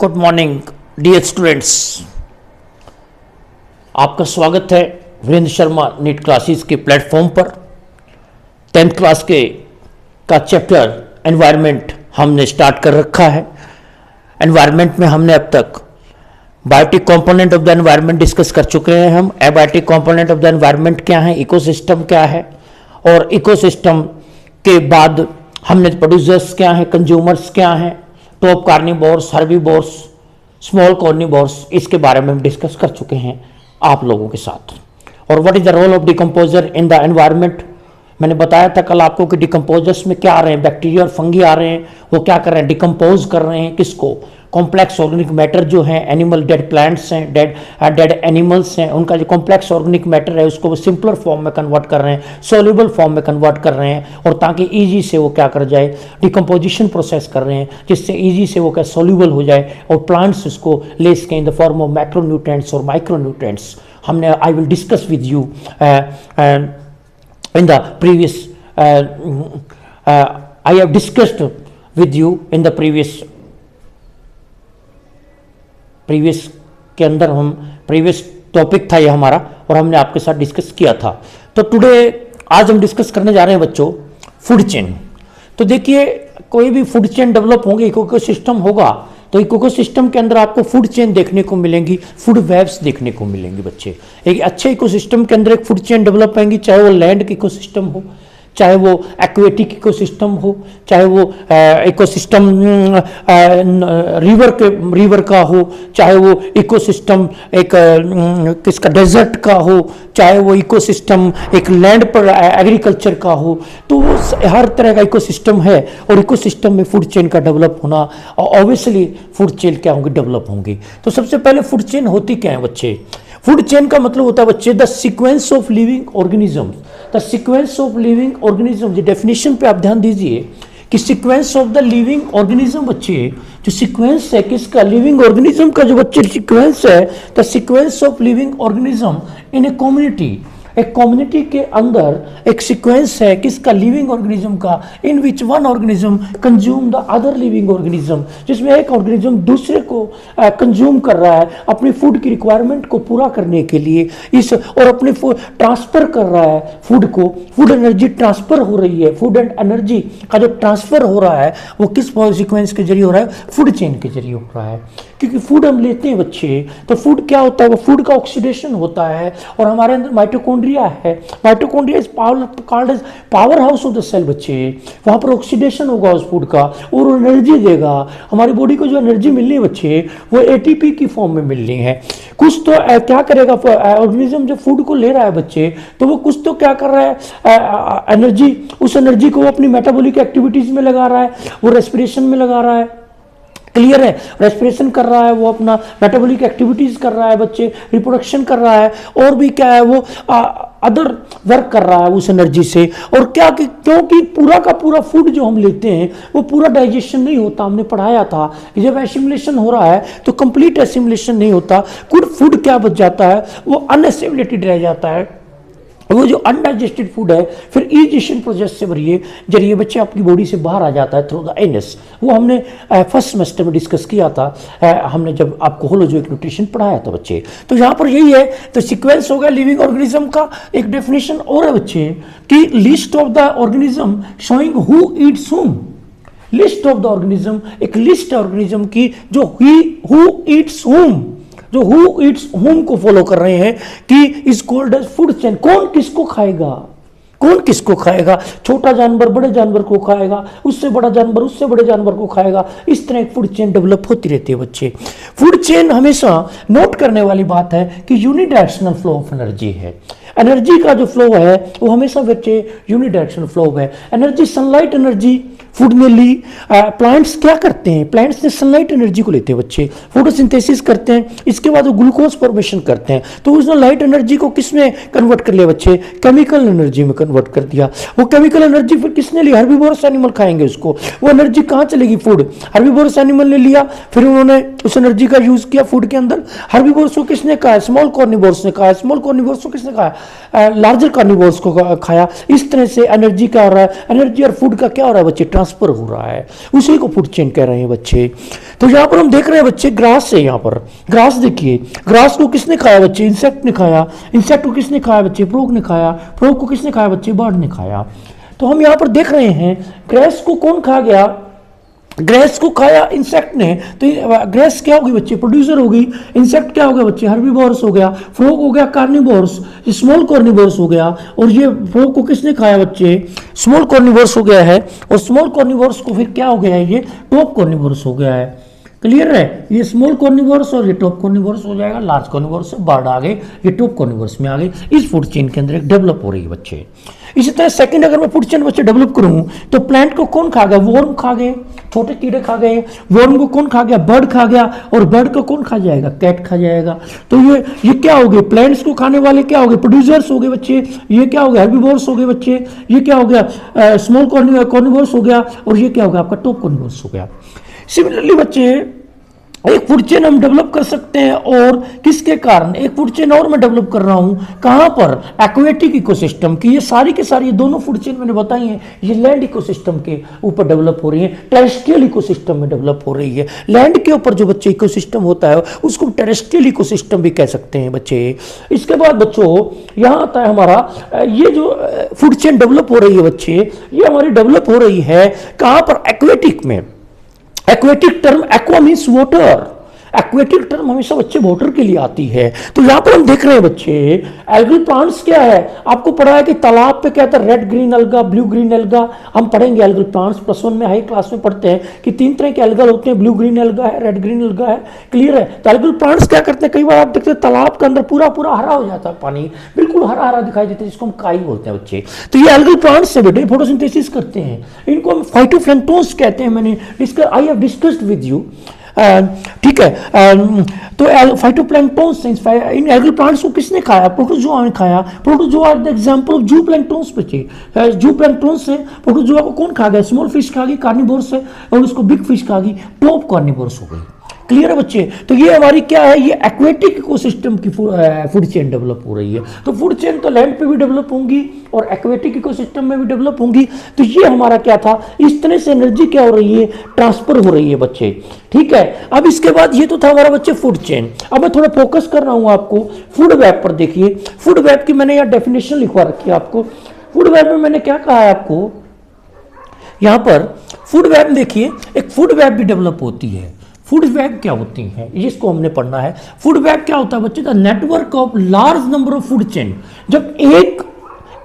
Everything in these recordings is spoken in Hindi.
Good morning dear students. आपका स्वागत है वीरेंद्र शर्मा नीट क्लासेस के प्लेटफॉर्म पर। 10th क्लास का चैप्टर एनवायरनमेंट हमने स्टार्ट कर रखा है। एनवायरनमेंट में हमने अब तक biotic component of the environment discuss कर चुके हैं। हम abiotic component of the environment क्या है, इकोसिस्टम क्या है, और इकोसिस्टम के बाद हमने प्रोड्यूसर्स क्या है, कंज्यूमर्स क्या हैं, top carnivores, herbivores, small carnivores, इसके बारे में हम डिस्कस कर चुके हैं आप लोगों के साथ। और what is the role of decomposer in the environment, मैंने बताया था कल आपको कि डिकम्पोजर्स में क्या आ रहे हैं, बैक्टीरिया और फंगी आ रहे हैं। वो क्या कर रहे हैं, डिकम्पोज कर रहे हैं किसको, कॉम्प्लेक्स ऑर्गेनिक मैटर जो है, एनिमल डेड प्लांट्स हैं, डेड एनिमल्स हैं, उनका जो कॉम्प्लेक्स ऑर्गेनिक मैटर है उसको वो सिंपलर फॉर्म में कन्वर्ट कर रहे हैं, सोल्यूबल फॉर्म में कन्वर्ट कर रहे हैं, और ताकि इजी से वो क्या कर जाए, डिकम्पोजिशन प्रोसेस कर रहे हैं, जिससे इजी से वो क्या सोल्यूबल हो जाए और प्लांट्स उसको ले सकें इन द फॉर्म ऑफ मैक्रोन्यूट्रेंट्स और माइक्रोन्यूट्रेंट्स। हमने I will discuss with you in the previous I have discussed with you in the previous के अंदर हम previous टॉपिक था ये हमारा, और हमने आपके साथ डिस्कस किया था। तो टुडे आज हम डिस्कस करने जा रहे हैं बच्चों फूड चेन। तो देखिए कोई भी फूड चेन डेवलप होंगे, इकोसिस्टम होगा, तो इकोसिस्टम के अंदर आपको फूड चेन देखने को मिलेंगी, फूड वेब्स देखने को मिलेंगी बच्चे। एक अच्छे इकोसिस्टम के अंदर एक फूड चेन डेवलप होंगी, चाहे वो लैंड की इकोसिस्टम हो, चाहे वो एक्वेटिक इकोसिस्टम हो, चाहे वो इकोसिस्टम रिवर का हो, चाहे वो इकोसिस्टम एक किसका डेजर्ट का हो, चाहे वो इकोसिस्टम एक लैंड पर एग्रीकल्चर का हो। तो वो हर तरह का इकोसिस्टम है, और इकोसिस्टम में फूड चेन का डेवलप होना, और ऑब्वियसली फूड चेन क्या होंगी, डेवलप होंगी। तो सबसे पहले फूड चेन होती क्या है बच्चे, फूड चेन का मतलब होता है बच्चे the sequence of living organism. The sequence of living organism, ये डेफिनेशन पे आप ध्यान दीजिए कि sequence of the living organism बच्चे, जो सीक्वेंस है किसका, लिविंग ऑर्गेनिज्म का जो बच्चे सीक्वेंस है, the sequence of living organism in a community. एक कम्युनिटी के अंदर एक सीक्वेंस है किसका, लिविंग ऑर्गेनिज्म का, in which one organism consume the other living organism, जिसमें एक ऑर्गेनिज्म दूसरे को कंज्यूम कर रहा है अपनी फूड की रिक्वायरमेंट को पूरा करने के लिए, इस और अपने ट्रांसफर कर रहा है फूड को, फूड एनर्जी ट्रांसफर हो रही है। फूड एंड एनर्जी का जो ट्रांसफर हो रहा है वो किस सीक्वेंस के जरिए हो रहा है, फूड चेन के जरिए हो रहा है। क्योंकि फूड हम लेते हैं बच्चे, तो फूड क्या होता है, वो फूड का ऑक्सीडेशन होता है, और हमारे अंदर माइटोकॉन्ड्रिया है। Mitochondria is called as power house of the cell बच्चे। वहां पर ऑक्सीडेशन होगा उस फूड का और एनर्जी देगा। हमारी बॉडी को जो एनर्जी मिलनी है बच्चे, वो एटीपी की फॉर्म में मिलनी है। कुछ तो क्या करेगा ऑर्गेनिज्म, जो फूड को ले रहा है बच्चे, तो वो कुछ तो क्या कर रहा है, एनर्जी, उस एनर्जी को वो अपनी मेटाबॉलिक एक्टिविटीज में लगा रहा है, वो रेस्पिरेशन में लगा रहा है। क्लियर है, रेस्पिरेशन कर रहा है, वो अपना मेटाबॉलिक एक्टिविटीज कर रहा है बच्चे, रिप्रोडक्शन कर रहा है, और भी क्या है, वो अदर वर्क कर रहा है उस एनर्जी से। और क्या कि क्योंकि पूरा का पूरा फूड जो हम लेते हैं वो पूरा डाइजेशन नहीं होता। हमने पढ़ाया था कि जब एसिमिलेशन हो रहा है तो कंप्लीट एसिमिलेशन नहीं होता, कुछ फूड क्या बच जाता है, वो अनएसिमिलेटेड रह जाता है। वो जो अनडाइजेस्टेड फूड है फिर इजिशन प्रोसेस से जरिए बच्चे आपकी बॉडी से बाहर आ जाता है थ्रू द एनस। वो हमने फर्स्ट सेमेस्टर में डिस्कस किया था, हमने जब आपको होलोजोइक न्यूट्रिशन पढ़ाया था बच्चे। तो यहाँ पर यही है, तो सीक्वेंस होगा लिविंग ऑर्गेनिज्म का। एक डेफिनेशन और है बच्चे कि list of the organism showing who eats whom. List of the organism, एक लिस्ट है ऑर्गेनिज्म की जो हु ईट्स हुम, जो हु ईट्स होम को फॉलो कर रहे हैं कि is called as food chain. कौन किसको खाएगा, कौन किसको खाएगा, छोटा जानवर बड़े जानवर को खाएगा, उससे बड़ा जानवर उससे बड़े जानवर को खाएगा। इस तरह एक फूड चेन डेवलप होती रहती है बच्चे। फूड चेन हमेशा नोट करने वाली बात है कि यूनिडायरेक्शनल फ्लो ऑफ एनर्जी है। एनर्जी का जो फ्लो है वो हमेशा बच्चे यूनिडायरेक्शनल फ्लो है। एनर्जी, सनलाइट एनर्जी फूड ने ली। प्लांट्स क्या करते हैं, प्लांट्स ने सनलाइट एनर्जी को लेते हैं बच्चे, फोटोसिंथेसिस करते हैं, इसके बाद वो ग्लूकोज फॉर्मेशन करते हैं। तो उसने लाइट एनर्जी को किस में कन्वर्ट कर लिया बच्चे, केमिकल एनर्जी में कन्वर्ट कर दिया। वो केमिकल एनर्जी फिर किसने ली, हर्बीवोरस एनिमल खाएंगे उसको। वो एनर्जी कहाँ चलेगी, फूड, हर्बीवोरस एनिमल ने लिया, फिर उन्होंने उस एनर्जी का यूज किया फूड के अंदर। हर्बीवोर्स को किसने खाया? स्मॉल कार्निवोर्स ने खाया। स्मॉल कार्निवोर्स को किसने खाया? लार्जर कार्निवोर्स को खाया। इस तरह से एनर्जी क्या हो रहा है? एनर्जी और फूड का क्या हो रहा है बच्चे? ट्रांसफर हो रहा है। उसी को फूड चेन कह रहे हैं बच्चे। तो यहाँ पर हम देख रहे हैं बच्चे ग्रास है। यहाँ पर ग्रास देखिए, ग्रास को किसने खाया बच्चे? इंसेक्ट ने खाया। इंसेक्ट को किसने खाया बच्चे? फ्रॉग ने खाया। फ्रॉग को किसने खाया बच्चे? बर्ड ने खाया। तो हम यहाँ पर देख रहे हैं ग्रेस को कौन खा गया? ग्रेस को खाया इंसेक्ट ने। तो ग्रेस क्या होगी बच्चे? प्रोड्यूसर होगी। इंसेक्ट क्या हो गया बच्चे? हर्बीवोर्स हो गया। फ्रॉग हो गया कार्निवोर्स, स्मॉल कार्निवोर्स हो गया। और ये फ्रॉग को किसने खाया बच्चे? स्मॉल कार्निवोर्स हो गया है। और स्मॉल कार्निवोर्स को फिर क्या हो गया है? ये टॉप कार्निवोर्स हो गया है। क्लियर है? ये स्मॉल कार्निवोर्स और ये टॉप कार्निवोर्स हो जाएगा। लार्ज कार्निवोर्स से बर्ड आ गए, ये टॉप कार्निवोर्स में आ गए। इस फूड चेन के अंदर एक डेवलप हो रही है बच्चे। इसी तरह सेकंड, अगर मैं फूड चेन बच्चे डेवलप करूं तो प्लांट को कौन खा गया? वर्म खा गए, छोटे कीड़े खा गए। वर्म को कौन खा गया? बर्ड खा गया। और बर्ड को कौन खा जाएगा? कैट खा जाएगा। तो ये क्या हो गए? प्लांट्स को खाने वाले क्या हो गए? प्रोड्यूसर्स हो गए बच्चे। ये क्या हो गया? हर्बीवोर्स हो गए बच्चे। ये क्या हो गया? स्मॉल कार्निवोर्स हो गया। और ये क्या हो गया? आपका टॉप कार्निवोर्स हो गया। सिमिलरली बच्चे एक फूड चेन हम डेवलप कर सकते हैं। और किसके कारण? एक फूड चेन और मैं डेवलप कर रहा हूं कहां पर? एक्वेटिक इकोसिस्टम की। ये सारी के सारी, ये दोनों फूड चेन मैंने बताई हैं, ये लैंड इकोसिस्टम के ऊपर डेवलप हो रही है। टेरेस्ट्रियल इकोसिस्टम में डेवलप हो रही है। लैंड के ऊपर जो बच्चे इकोसिस्टम होता है उसको टेरेस्ट्रियल इकोसिस्टम भी कह सकते हैं बच्चे। इसके बाद बच्चों यहां आता है हमारा, ये जो फूड चेन डेवलप हो रही है बच्चे, ये हमारी डेवलप हो रही है कहां पर? एक्वेटिक में। Aquatic term, aqua means water. Aquatic term हमेशा बच्चे वाटर के लिए आती है। तो यहां पर हम देख रहे हैं बच्चे एल्गल प्लांट्स क्या है? आपको पढ़ा है कि तालाब पे क्या था? Red green alga, blue green alga. हम पढ़ेंगे एल्गल प्लांट्स +1 में, हाई क्लास में पढ़ते हैं कि 3 तरह के एल्गल होते हैं। ब्लू ग्रीन एल्गा है, रेड ग्रीन एल्गा है। क्लियर है? तो एल्गल प्लांट्स क्या करते हैं? कई बार आप देखते हैं तालाब के अंदर पूरा पूरा हरा हो जाता है, पानी बिल्कुल हरा हरा दिखाई देता है, जिसको हम काई बोलते हैं बच्चे। तो ये एल्गल प्लांट्स से बेटे फोटोसिंथेसिस करते हैं। इनको हम फाइटोप्लैंक्टन्स कहते हैं। मैंने I have discussed with you. ठीक है। तो फाइटोप्लैंक्टन्स, इन एल्गल प्लांट्स को किसने खाया? प्रोटोजोआ ने खाया। Protozoa are the example of zooplanktons बच्चे। जूप्लैंक्टन्स से प्रोटोजोआ को कौन खा गया? स्मॉल फिश खा गई कार्निवोर्स से, और उसको बिग फिश खा गई, टॉप कार्निवोर्स हो गई। क्लियर है बच्चे? तो ये हमारी क्या है? ये एक्वेटिक इकोसिस्टम की फूड चेन डेवलप हो रही है। तो फूड चेन तो लैंड पे भी डेवलप होंगी और एक्वेटिक इकोसिस्टम में भी डेवलप होंगी। तो ये हमारा क्या था? इस तरह से एनर्जी क्या हो रही है? ट्रांसफर हो रही है बच्चे। ठीक है। अब इसके बाद ये तो था हमारा बच्चे फूड चेन। अब मैं थोड़ा फोकस कर रहा हूं आपको फूड वेब पर। देखिए फूड वेब की मैंने यहाँ डेफिनेशन लिखवा रखी है आपको। फूड वेब में मैंने क्या कहा है आपको? यहाँ पर फूड वेब देखिए, एक फूड वेब भी डेवलप होती है। फूड वेब क्या होती है इसको हमने पढ़ना है। फूड वेब क्या होता है बच्चे? The network of large number of food chain. जब एक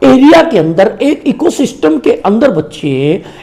एरिया के अंदर, एक इकोसिस्टम के अंदर बच्चे,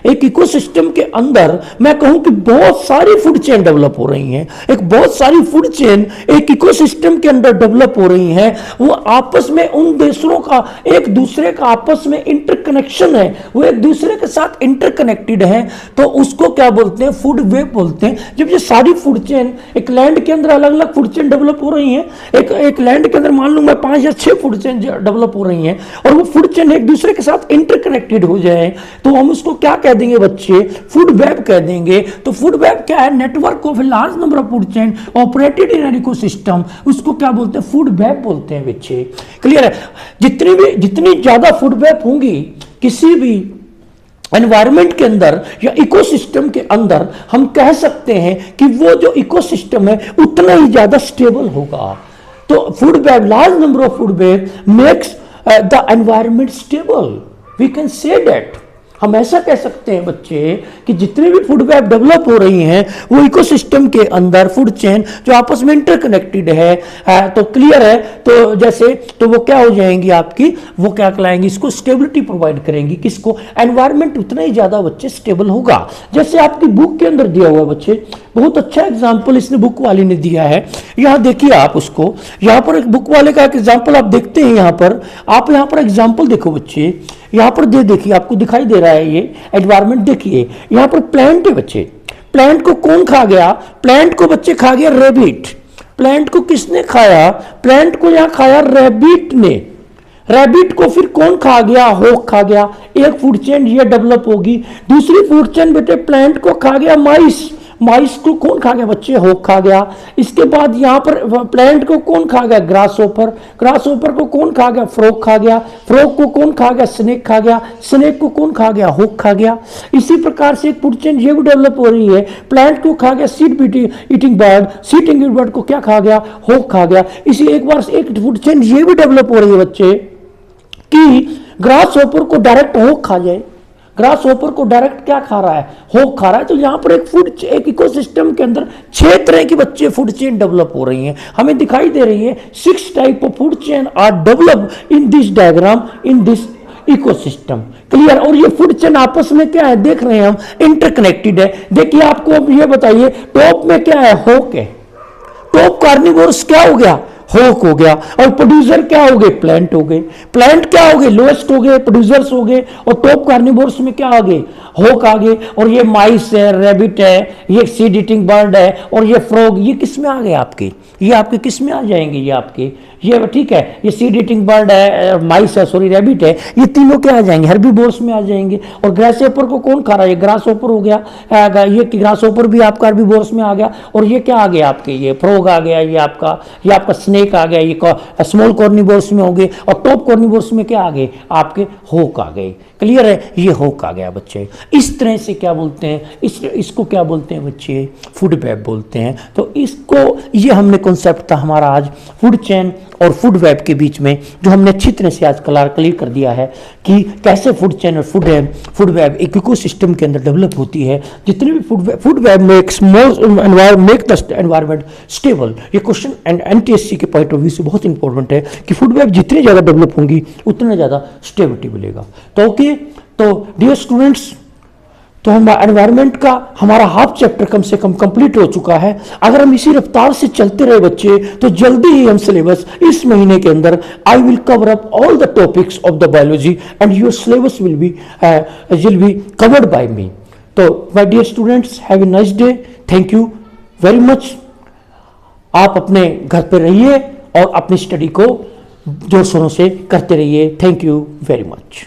एक इकोसिस्टम के अंदर मैं कहूं कि बहुत सारी फूड चेन डेवलप हो रही हैं। एक बहुत सारी फूड चेन एक इकोसिस्टम के अंदर डेवलप हो रही हैं। वो आपस में, उन देशों का एक दूसरे का आपस में इंटरकनेक्शन है, वो एक दूसरे के साथ इंटरकनेक्टेड है। तो उसको क्या बोलते हैं? फूड वेब बोलते हैं। जब ये सारी फूड चेन एक लैंड के अंदर अलग अलग फूड चेन डेवलप हो रही हैं, एक लैंड के अंदर मान लूं मैं 5 या 6 फूड चेन डेवलप हो रही हैं, और वो फूड चेन एक दूसरे के साथ इंटरकनेक्टेड हो जाए, तो हम उसको क्या कह देंगे बच्चे? फूड वेब कह देंगे। तो फूड वेब क्या है? Network of large number of food chain operated in an ecosystem. उसको क्या बोलते हैं? फूड वेब बोलते हैं बच्चे। क्लियर है? जितनी ज्यादा फूड वेब होंगी किसी भी एनवायरमेंट के अंदर या इकोसिस्टम के अंदर, हम कह सकते हैं कि वो जो इकोसिस्टम है उतना ही ज्यादा स्टेबल होगा। तो food web, large number of food web makes the environment stable. We can say that. हम ऐसा कह सकते हैं बच्चे कि जितने भी फूड वेब डेवलप हो रही हैं वो इकोसिस्टम के अंदर फूड चेन जो आपस में इंटरकनेक्टेड है, तो क्लियर है? तो जैसे तो वो क्या हो जाएंगी आपकी? वो क्या कहलाएंगी? इसको स्टेबिलिटी प्रोवाइड करेंगी। किसको? एनवायरनमेंट उतना ही ज्यादा बच्चे स्टेबल होगा। जैसे आपकी बुक के अंदर दिया हुआ है बच्चे, बहुत अच्छा एग्जाम्पल इसने बुक वाले ने दिया है। यहाँ देखिए आप उसको, यहाँ पर एक बुक वाले का एक एग्जाम्पल आप देखते हैं। यहाँ पर आप यहाँ पर एग्जाम्पल देखो बच्चे, यहाँ पर देखिए आपको दिखाई दे रहा है ये एनवायरनमेंट। देखिए यहाँ पर प्लांट है बच्चे। प्लांट को कौन खा गया? प्लांट को बच्चे खा गया रैबिट। प्लांट को किसने खाया? प्लांट को यहाँ खाया रैबिट ने। रैबिट को फिर कौन खा गया? हॉक खा गया। एक फूड चेन ये डेवलप होगी। दूसरी फूड चेन बेटे प्लांट को खा गया माइस। माइस को कौन खा गया बच्चे? होक खा गया। इसके बाद यहाँ पर प्लांट को कौन खा गया? ग्रास ओपर। ग्रास ओपर को कौन खा गया? फ्रॉग खा गया। फ्रॉग को कौन खा गया? स्नेक खा गया। स्नेक को कौन खा गया? होक खा गया। इसी प्रकार से एक फूड चेन ये भी डेवलप हो रही है। प्लांट को खा गया seed eating bird, seed eating bird को क्या खा गया? होक खा गया। इसी एक बार एक फूड चेन ये भी डेवलप हो रही है बच्चे कि ग्रास होपर को डायरेक्ट होक खा जाए। ग्रास होपर को डायरेक्ट क्या खा रहा है? होक खा रहा है। तो यहां पर एक इकोसिस्टम के अंदर 6 तरह की बच्चे फूड चेन डेवलप हो रही हैं, हमें दिखाई दे रही है। 6 type of food chain are develop in this diagram, in this ecosystem. Clear? और ये फूड चेन आपस में क्या है देख रहे हैं हम, इंटरकनेक्टेड है। देखिए आपको अब ये बताइए, टॉप में क्या है? होक है। टॉप कार्निवोरस क्या हो गया? होक हो गया। और प्रोड्यूसर क्या हो गए? प्लांट हो गए। प्लांट क्या हो गए? लोएस्ट हो गए, प्रोड्यूसर्स हो गए। और टॉप कार्निवोरस में क्या आ गए? होक आ गए। और ये माइस है, रैबिट है, ये सीड ईटिंग बर्ड है, और ये फ्रॉग, ये किस में आ गए आपके? ये आपके किस में आ जाएंगे? ये आपके ये ठीक है, ये सीड ईटिंग बर्ड है, माइस है, सॉरी रैबिट है, ये तीनों क्या आ जाएंगे? हर्बीवोर्स में आ जाएंगे। और ग्रास होपर को कौन खा रहा है? ग्रास होपर हो गया। ये ग्रास होपर भी आपका हर्बीवोर्स में आ गया। और ये क्या आ गया आपके? ये फ्रॉग आ गया, ये आपका स्नेक आ गया, ये स्मॉल कॉर्निवोर्स में हो गए। और टॉप कॉर्निवोर्स में क्या आ गए? आपके होक आ गए। क्लियर है? ये होक आ गया बच्चे। इस तरह से क्या बोलते हैं? इसको क्या बोलते हैं बच्चे? फूड वेब बोलते हैं। तो इसको, ये हमने कॉन्सेप्ट था हमारा आज फूड चेन और फूड वेब के बीच में, जो हमने अच्छी तरह से आज क्लियर कर दिया है कि कैसे फूड चेन और फूड वेब एक इकोसिस्टम के अंदर डेवलप होती है। जितने भी food web makes make the environment stable. ये क्वेश्चन एंड एनटीएससी के पॉइंट ऑफ व्यू से बहुत इंपॉर्टेंट है कि फूड वेब जितनी ज़्यादा डेवलप होंगी उतना ज़्यादा स्टेबिलिटी मिलेगा। तो ओके, तो डियर स्टूडेंट्स, तो हम एनवायरनमेंट का हमारा हाफ चैप्टर कम से कम कंप्लीट हो चुका है। अगर हम इसी रफ्तार से चलते रहे बच्चे, तो जल्दी ही हम सिलेबस इस महीने के अंदर I will cover up all the topics of the biology and your syllabus will be covered by me. तो my dear students, have a nice day. Thank you very much. आप अपने घर पे रहिए और अपनी स्टडी को जोर शोरों से करते रहिए। Thank you very much.